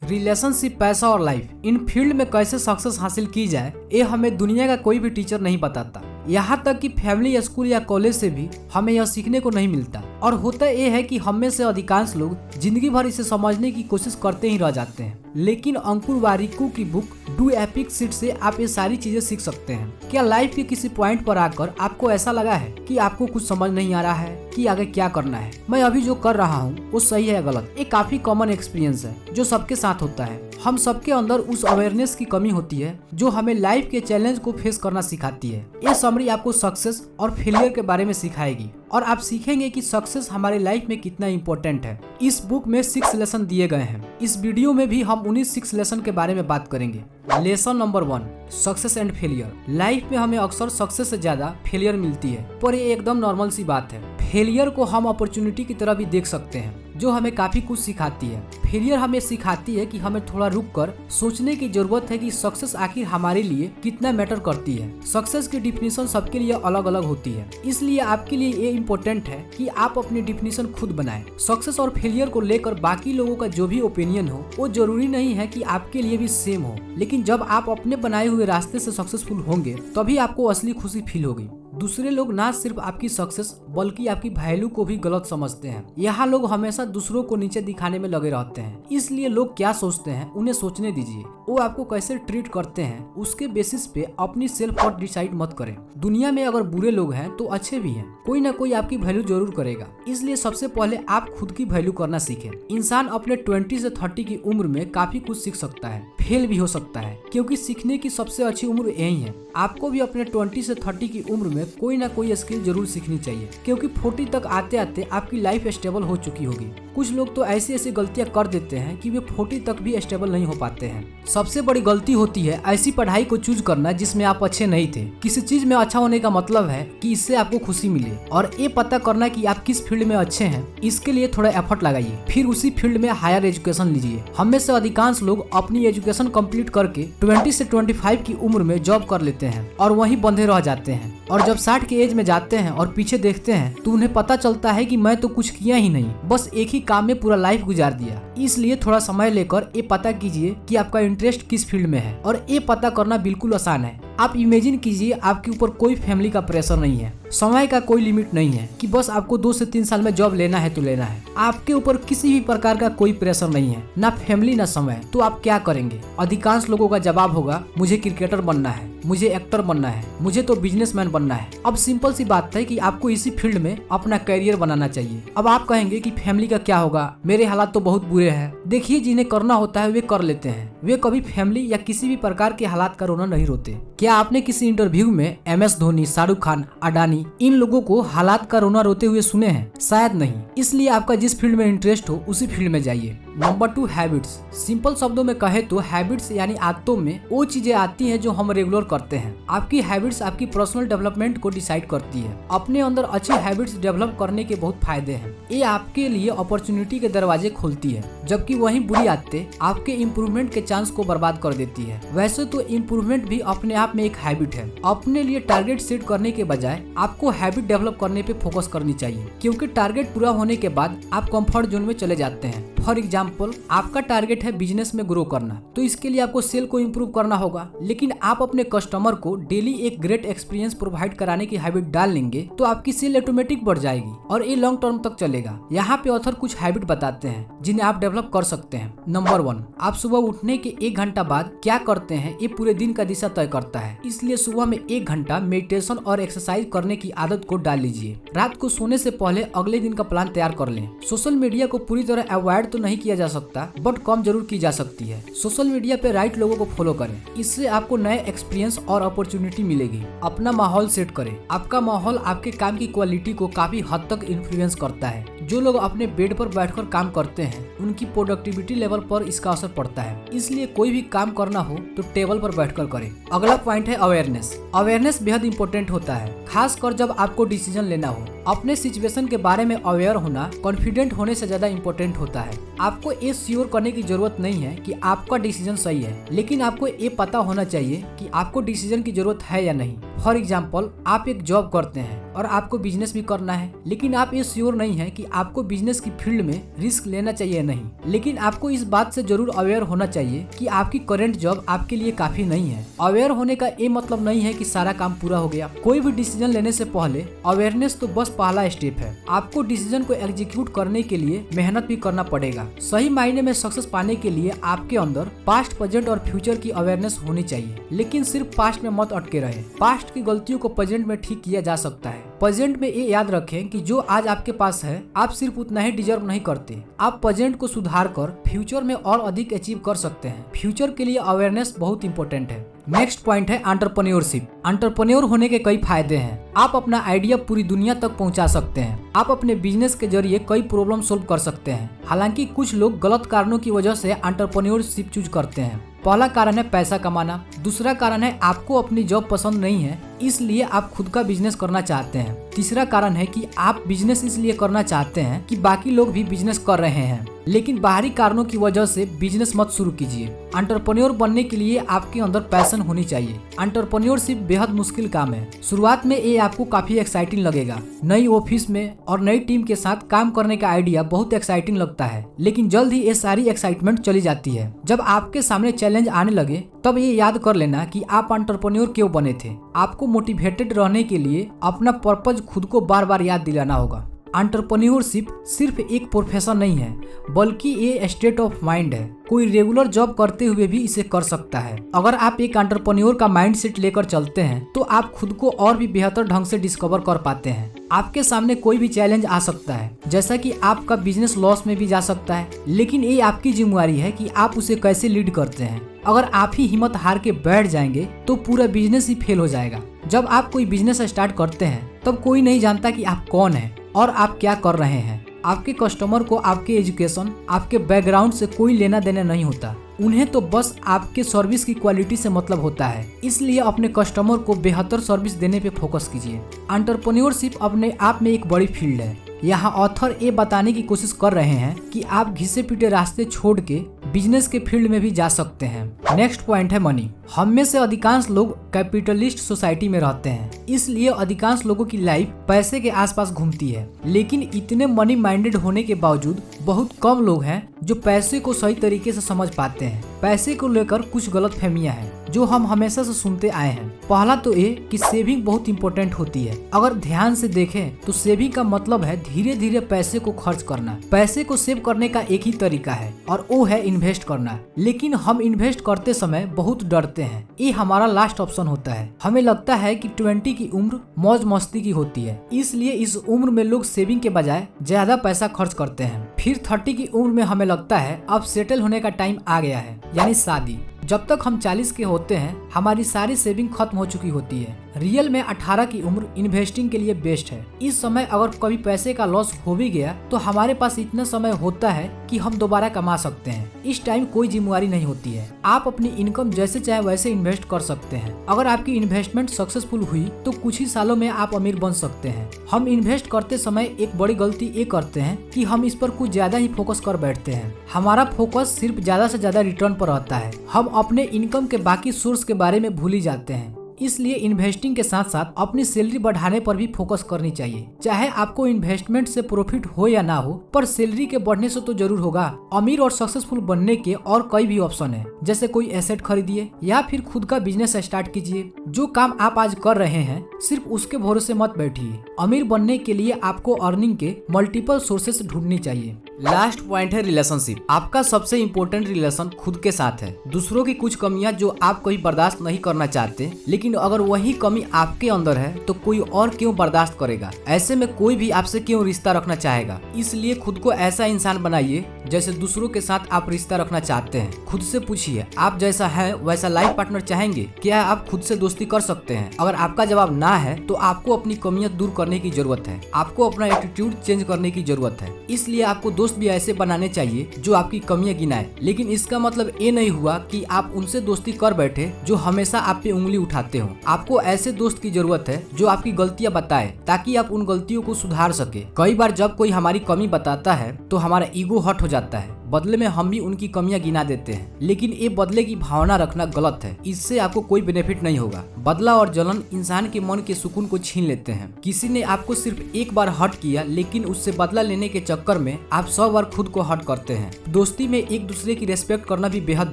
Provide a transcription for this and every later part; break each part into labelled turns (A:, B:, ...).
A: Relationship, पैसा और life, इन field में कैसे सक्सेस हासिल की जाए, ये हमें दुनिया का कोई भी टीचर नहीं बताता। यहाँ तक कि फैमिली, स्कूल या कॉलेज से भी हमें यह सीखने को नहीं मिलता। और होता यह है कि हम में से अधिकांश लोग जिंदगी भर इसे समझने की कोशिश करते ही रह जाते हैं। लेकिन अंकुर वारिकू की बुक डू एपिक सीट से आप ये सारी चीजें सीख सकते हैं। क्या लाइफ के किसी पॉइंट पर आकर आपको ऐसा लगा है कि आपको कुछ समझ नहीं आ रहा है कि आगे क्या करना है, मैं अभी जो कर रहा हूँ वो सही है या गलत? ये काफी कॉमन एक्सपीरियंस है जो सबके साथ होता है। हम सबके अंदर उस अवेयरनेस की कमी होती है जो हमें लाइफ के चैलेंज को फेस करना सिखाती है। ये समरी आपको सक्सेस और फेलियर के बारे में सिखाएगी और आप सीखेंगे कि सक्सेस हमारे लाइफ में कितना इम्पोर्टेंट है। इस बुक में 6 लेसन दिए गए हैं। इस वीडियो में भी हम उन्हीं 6 लेसन के बारे में बात करेंगे। Lesson number 1, success and failure. Life में हमें अक्सर सक्सेस से ज्यादा फेलियर मिलती है, पर ये एकदम नॉर्मल सी बात है। फेलियर को हम अपॉर्चुनिटी की तरह भी देख सकते हैं जो हमें काफी कुछ सिखाती है। फेलियर हमें सिखाती है कि हमें थोड़ा रुक कर सोचने की जरूरत है कि सक्सेस आखिर हमारे लिए कितना मैटर करती है। सक्सेस की डिफिनीशन सबके लिए अलग अलग होती है, इसलिए आपके लिए ये इम्पोर्टेंट है कि आप अपनी डिफिनीशन खुद बनाएं। सक्सेस और फेलियर को लेकर बाकी लोगों का जो भी ओपिनियन हो वो जरूरी नहीं है कि आपके लिए भी सेम हो, लेकिन जब आप अपने बनाए हुए रास्ते से सक्सेसफुल होंगे तभी आपको असली खुशी फील होगी। दूसरे लोग ना सिर्फ आपकी सक्सेस बल्कि आपकी वैल्यू को भी गलत समझते हैं। यहाँ लोग हमेशा दूसरों को नीचे दिखाने में लगे रहते हैं, इसलिए लोग क्या सोचते हैं उन्हें सोचने दीजिए। वो आपको कैसे ट्रीट करते हैं उसके बेसिस पे अपनी सेल्फ वर्थ डिसाइड मत करें। दुनिया में अगर बुरे लोग हैं तो अच्छे भी हैं, कोई ना कोई आपकी वैल्यू जरूर करेगा। इसलिए सबसे पहले आप खुद की वैल्यू करना सीखें। इंसान अपने 20 से 30 की उम्र में काफी कुछ सीख सकता है, फेल भी हो सकता है, क्योंकि सीखने की सबसे अच्छी उम्र यही है। आपको भी अपने 20 से 30 की उम्र में कोई ना कोई स्किल जरूर सीखनी चाहिए, क्योंकि 40 तक आते आते आपकी लाइफ स्टेबल हो चुकी होगी। कुछ लोग तो ऐसी ऐसी गलतियां कर देते हैं कि वे 40 तक भी स्टेबल नहीं हो पाते हैं। सबसे बड़ी गलती होती है ऐसी पढ़ाई को चूज करना जिसमें आप अच्छे नहीं थे। किसी चीज में अच्छा होने का मतलब है कि इससे आपको खुशी मिले, और ये पता करना कि आप किस फील्ड में अच्छे हैं, इसके लिए थोड़ा एफर्ट लगाइए। फिर उसी फील्ड में हायर एजुकेशन लीजिए। हम में से अधिकांश लोग अपनी एजुकेशन कंप्लीट करके 20 से 25 की उम्र में जॉब कर लेते हैं और वहीं बंधे रह जाते हैं, और जब 60 के एज में जाते हैं और पीछे देखते हैं तो उन्हें पता चलता है कि मैं तो कुछ किया ही नहीं, बस एक ही काम में पूरा लाइफ गुजार दिया। इसलिए थोड़ा समय लेकर ये पता कीजिए कि आपका इंटरेस्ट किस फील्ड में है, और ये पता करना बिल्कुल आसान है। आप इमेजिन कीजिए आपके ऊपर कोई फैमिली का प्रेशर नहीं है, समय का कोई लिमिट नहीं है कि बस आपको 2 से 3 साल में जॉब लेना है तो लेना है। आपके ऊपर किसी भी प्रकार का कोई प्रेशर नहीं है, ना फैमिली ना समय। तो आप क्या करेंगे? अधिकांश लोगों का जवाब होगा मुझे क्रिकेटर बनना है, मुझे एक्टर बनना है, मुझे तो बिजनेसमैन बनना है। अब सिंपल सी बात है कि आपको इसी फील्ड में अपना करियर बनाना चाहिए। अब आप कहेंगे कि फैमिली का क्या होगा, मेरे हालात तो बहुत बुरे हैं। देखिए, जिन्हें करना होता है वे कर लेते हैं, वे कभी फैमिली या किसी भी प्रकार के हालात का रोना नहीं रोते। क्या आपने किसी इंटरव्यू में MS धोनी, शाहरुख खान, अडानी, इन लोगों को हालात का रोना रोते हुए सुने हैं? शायद नहीं। इसलिए आपका जिस फील्ड में इंटरेस्ट हो उसी फील्ड में जाइए। Number 2, habits. सिंपल शब्दों में कहे तो हैबिट्स यानी आदतों में वो चीजें आती हैं जो हम रेगुलर करते हैं। आपकी हैबिट्स आपकी पर्सनल डेवलपमेंट को डिसाइड करती है। अपने अंदर अच्छी हैबिट्स डेवलप करने के बहुत फायदे हैं। ये आपके लिए अपॉर्चुनिटी के दरवाजे खोलती है, जबकि वही बुरी आदतें आपके इम्प्रूवमेंट के चांस को बर्बाद कर देती है। वैसे तो इम्प्रूवमेंट भी अपने आप में एक हैबिट है। अपने लिए टारगेट सेट करने के बजाय आपको हैबिट डेवलप करने पे फोकस करनी चाहिए, क्योंकि टारगेट पूरा होने के बाद आप कंफर्ट जोन में चले जाते हैं। फॉर एग्जाम्पल, आपका टारगेट है बिजनेस में ग्रो करना, तो इसके लिए आपको सेल को इम्प्रूव करना होगा, लेकिन आप अपने कस्टमर को डेली एक ग्रेट एक्सपीरियंस प्रोवाइड कराने की हैबिट डाल लेंगे तो आपकी सेल ऑटोमेटिक बढ़ जाएगी और ये लॉन्ग टर्म तक चलेगा। यहाँ पे ऑथर कुछ हैबिट बताते हैं जिन्हें आप डेवलप कर सकते हैं। नंबर 1, आप सुबह उठने के 1 घंटा बाद क्या करते हैं ये पूरे दिन का दिशा तय करता है। इसलिए सुबह में 1 घंटा मेडिटेशन और एक्सरसाइज करने की आदत को डाल लीजिए। रात को सोने से पहले अगले दिन का प्लान तैयार कर लें। सोशल मीडिया को पूरी तरह अवॉइड तो नहीं किया जा सकता, बट कम जरूर की जा सकती है। सोशल मीडिया पे राइट लोगों को फॉलो करें, इससे आपको नए एक्सपीरियंस और अपॉर्चुनिटी मिलेगी। अपना माहौल सेट करें। आपका माहौल आपके काम की क्वालिटी को काफी हद तक इन्फ्लुएंस करता है। जो लोग अपने बेड पर बैठकर काम करते हैं उनकी प्रोडक्टिविटी लेवल पर इसका असर पड़ता है। इसलिए कोई भी काम करना हो तो टेबल पर बैठकर करें। अगला पॉइंट है अवेयरनेस। अवेयरनेस बेहद इंपॉर्टेंट होता है, खासकर जब आपको डिसीजन लेना हो। अपने सिचुएशन के बारे में अवेयर होना कॉन्फिडेंट होने से ज्यादा इंपॉर्टेंट होता है। आपको ये श्योर करने की जरूरत नहीं है कि आपका डिसीजन सही है, लेकिन आपको ये पता होना चाहिए कि आपको डिसीजन की जरूरत है या नहीं। फॉर एग्जाम्पल आप एक जॉब करते हैं और आपको बिजनेस भी करना है, लेकिन आप ये श्योर नहीं है कि आपको बिजनेस की फील्ड में रिस्क लेना चाहिए या नहीं। लेकिन आपको इस बात से जरूर अवेयर होना चाहिए कि आपकी करंट जॉब आपके लिए काफी नहीं है। अवेयर होने का ये मतलब नहीं है कि सारा काम पूरा हो गया। कोई भी डिसीजन लेने से पहले अवेयरनेस तो बस पहला स्टेप है। आपको डिसीजन को एग्जीक्यूट करने के लिए मेहनत भी करना पड़ेगा। सही मायने में सक्सेस पाने के लिए आपके अंदर पास्ट, प्रेजेंट और फ्यूचर की अवेयरनेस होनी चाहिए, लेकिन सिर्फ पास्ट में मत अटके रहे। पास्ट की गलतियों को प्रेजेंट में ठीक किया जा सकता है। प्रेजेंट में ये याद रखें कि जो आज आपके पास है आप सिर्फ उतना ही डिजर्व नहीं करते। आप प्रेजेंट को सुधार कर फ्यूचर में और अधिक अचीव कर सकते हैं। फ्यूचर के लिए अवेयरनेस बहुत इंपॉर्टेंट है। नेक्स्ट पॉइंट है एंटरप्रेन्योरशिप। एंटरप्रेन्योर होने के कई फायदे हैं। आप अपना आइडिया पूरी दुनिया तक पहुंचा सकते हैं। आप अपने बिजनेस के जरिए कई प्रॉब्लम सोल्व कर सकते हैं। हालांकि कुछ लोग गलत कारणों की वजह से एंटरप्रेन्योरशिप चूज करते हैं। पहला कारण है पैसा कमाना। दूसरा कारण है आपको अपनी जॉब पसंद नहीं है, इसलिए आप खुद का बिजनेस करना चाहते हैं। तीसरा कारण है कि आप बिजनेस इसलिए करना चाहते हैं कि बाकी लोग भी बिजनेस कर रहे हैं, लेकिन बाहरी कारणों की वजह से बिजनेस मत शुरू कीजिए। एंटरप्रेन्योर बनने के लिए आपके अंदर पैशन होनी चाहिए। एंटरप्रेन्योरशिप बेहद मुश्किल काम है। शुरुआत में ये आपको काफी एक्साइटिंग लगेगा। नई ऑफिस में और नई टीम के साथ काम करने का आइडिया बहुत एक्साइटिंग लगता है, लेकिन जल्द ही ये सारी एक्साइटमेंट चली जाती है। जब आपके सामने चैलेंज आने लगे तब ये याद कर लेना कि आप एंटरप्रेन्योर क्यों बने थे। आपको मोटिवेटेड रहने के लिए अपना पर्पज खुद को बार बार याद दिलाना होगा। एंटरप्रेन्योरशिप सिर्फ एक प्रोफेशन नहीं है, बल्कि ये स्टेट ऑफ माइंड है। कोई रेगुलर जॉब करते हुए भी इसे कर सकता है। अगर आप एक एंटरप्रेन्योर का माइंडसेट लेकर चलते हैं तो आप खुद को और भी बेहतर ढंग से डिस्कवर कर पाते हैं। आपके सामने कोई भी चैलेंज आ सकता है, जैसा कि आपका बिजनेस लॉस में भी जा सकता है, लेकिन ये आपकी जिम्मेदारी है कि आप उसे कैसे लीड करते हैं। अगर आप ही हिम्मत हार के बैठ जाएंगे तो पूरा बिजनेस ही फेल हो जाएगा। जब आप कोई बिजनेस स्टार्ट करते हैं तब कोई नहीं जानता कि आप कौन हैं और आप क्या कर रहे हैं। आपके कस्टमर को आपके एजुकेशन, आपके बैकग्राउंड से कोई लेना देना नहीं होता। उन्हें तो बस आपके सर्विस की क्वालिटी से मतलब होता है। इसलिए अपने कस्टमर को बेहतर सर्विस देने पे फोकस कीजिए। एंटरप्रेन्योरशिप अपने आप में एक बड़ी फील्ड है। यहाँ ऑथर ये बताने की कोशिश कर रहे हैं कि आप घिसे पीटे रास्ते छोड़ के बिजनेस के फील्ड में भी जा सकते हैं। नेक्स्ट पॉइंट है मनी। हम में से अधिकांश लोग कैपिटलिस्ट सोसाइटी में रहते हैं, इसलिए अधिकांश लोगों की लाइफ पैसे के आसपास घूमती है। लेकिन इतने मनी माइंडेड होने के बावजूद बहुत कम लोग हैं जो पैसे को सही तरीके से समझ पाते हैं। पैसे को लेकर कुछ गलतफहमियां हैं जो हम हमेशा से सुनते आए हैं। पहला तो ये कि सेविंग बहुत इंपॉर्टेंट होती है। अगर ध्यान से देखें तो सेविंग का मतलब है धीरे धीरे पैसे को खर्च करना। पैसे को सेव करने का एक ही तरीका है और वो है इन्वेस्ट करना। लेकिन हम इन्वेस्ट करते समय बहुत डरते हैं। ये हमारा लास्ट ऑप्शन होता है। हमें लगता है कि 20 की उम्र मौज मस्ती की होती है, इसलिए इस उम्र में लोग सेविंग के बजाय ज्यादा पैसा खर्च करते हैं। फिर 30 की उम्र में हमें लगता है अब सेटल होने का टाइम आ गया है, यानी शादी। जब तक हम 40 के होते हैं हमारी सारी सेविंग खत्म हो चुकी होती है। रियल में 18 की उम्र इन्वेस्टिंग के लिए बेस्ट है। इस समय अगर कभी पैसे का लॉस हो भी गया तो हमारे पास इतना समय होता है कि हम दोबारा कमा सकते हैं। इस टाइम कोई जिम्मेवारी नहीं होती है। आप अपनी इनकम जैसे चाहे वैसे इन्वेस्ट कर सकते हैं। अगर आपकी इन्वेस्टमेंट सक्सेसफुल हुई तो कुछ ही सालों में आप अमीर बन सकते हैं। हम इन्वेस्ट करते समय एक बड़ी गलती ये करते हैं कि हम इस पर कुछ ज्यादा ही फोकस कर बैठते हैं। हमारा फोकस सिर्फ ज्यादा से ज्यादा रिटर्न पर रहता है। हम अपने इनकम के बाकी सोर्स के बारे में भूल ही जाते हैं। इसलिए इन्वेस्टिंग के साथ साथ अपनी सैलरी बढ़ाने पर भी फोकस करनी चाहिए। चाहे आपको इन्वेस्टमेंट से प्रॉफिट हो या ना हो, पर सैलरी के बढ़ने से तो जरूर होगा। अमीर और सक्सेसफुल बनने के और कई भी ऑप्शन है, जैसे कोई एसेट खरीदिए या फिर खुद का बिजनेस स्टार्ट कीजिए। जो काम आप आज कर रहे हैं सिर्फ उसके भरोसे मत बैठिए। अमीर बनने के लिए आपको अर्निंग के मल्टीपल सोर्सेस ढूंढनी चाहिए। लास्ट पॉइंट है रिलेशनशिप। आपका सबसे इम्पोर्टेंट रिलेशन खुद के साथ है। दूसरों की कुछ कमियां जो आप कहीं बर्दाश्त नहीं करना चाहते, लेकिन अगर वही कमी आपके अंदर है तो कोई और क्यों बर्दाश्त करेगा। ऐसे में कोई भी आपसे क्यों रिश्ता रखना चाहेगा। इसलिए खुद को ऐसा इंसान बनाइए जैसे दूसरों के साथ आप रिश्ता रखना चाहते हैं। खुद से पूछिए, आप जैसा है वैसा लाइफ पार्टनर चाहेंगे? क्या आप खुद से दोस्ती कर सकते हैं? अगर आपका जवाब ना है तो आपको अपनी कमियां दूर करने की जरूरत है। आपको अपना एटीट्यूड चेंज करने की जरूरत है। इसलिए आपको दोस्त भी ऐसे बनाने चाहिए जो आपकी कमियां गिनाए। लेकिन इसका मतलब ये नहीं हुआ कि आप उनसे दोस्ती कर बैठे जो हमेशा आप पे उंगली उठाते हो। आपको ऐसे दोस्त की जरूरत है जो आपकी गलतियां बताए, ताकि आप उन गलतियों को सुधार सके। कई बार जब कोई हमारी कमी बताता है तो हमारा ईगो हर्ट हो जाता है। बदले में हम भी उनकी कमियां गिना देते हैं, लेकिन ये बदले की भावना रखना गलत है। इससे आपको कोई बेनिफिट नहीं होगा। बदला और जलन इंसान के मन के सुकून को छीन लेते हैं। किसी ने आपको सिर्फ एक बार हर्ट किया, लेकिन उससे बदला लेने के चक्कर में आप 100 बार खुद को हर्ट करते हैं। दोस्ती में एक दूसरे की रेस्पेक्ट करना भी बेहद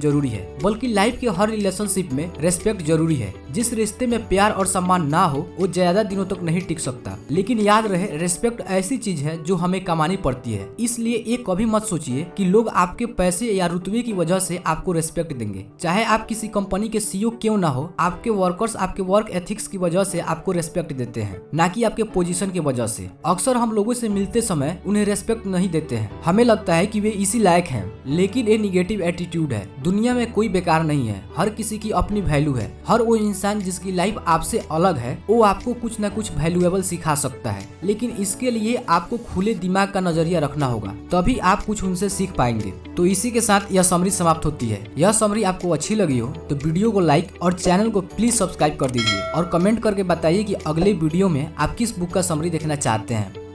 A: जरूरी है, बल्कि लाइफ के हर रिलेशनशिप में रेस्पेक्ट जरूरी है। जिस रिश्ते में प्यार और सम्मान ना हो वो ज्यादा दिनों तक नहीं टिक सकता। लेकिन याद रहे, रेस्पेक्ट ऐसी चीज है जो हमें कमानी पड़ती है। इसलिए ये कभी मत सोचिए कि लोग आपके पैसे या रुतबे की वजह से आपको रेस्पेक्ट देंगे। चाहे आप किसी कंपनी के सीईओ क्यों ना हो, आपके वर्कर्स आपके वर्क एथिक्स की वजह से आपको रेस्पेक्ट देते हैं, ना कि आपके पोजीशन की वजह से। अक्सर हम लोगों से मिलते समय उन्हें रेस्पेक्ट नहीं देते हैं। हमें लगता है कि वे इसी लायक हैं, लेकिन ये निगेटिव एटीट्यूड है। दुनिया में कोई बेकार नहीं है, हर किसी की अपनी वैल्यू है। हर वो इंसान जिसकी लाइफ आपसे अलग है वो आपको कुछ न कुछ वैल्यूएबल सिखा सकता है, लेकिन इसके लिए आपको खुले दिमाग का नजरिया रखना होगा, तभी आप कुछ उनसे सीख पाएंगे। तो इसी के साथ यह समरी समाप्त होती है। यह समरी आपको अच्छी लगी हो तो वीडियो को लाइक और चैनल को प्लीज सब्सक्राइब कर दीजिए और कमेंट करके बताइए कि अगले वीडियो में आप किस बुक का समरी देखना चाहते हैं।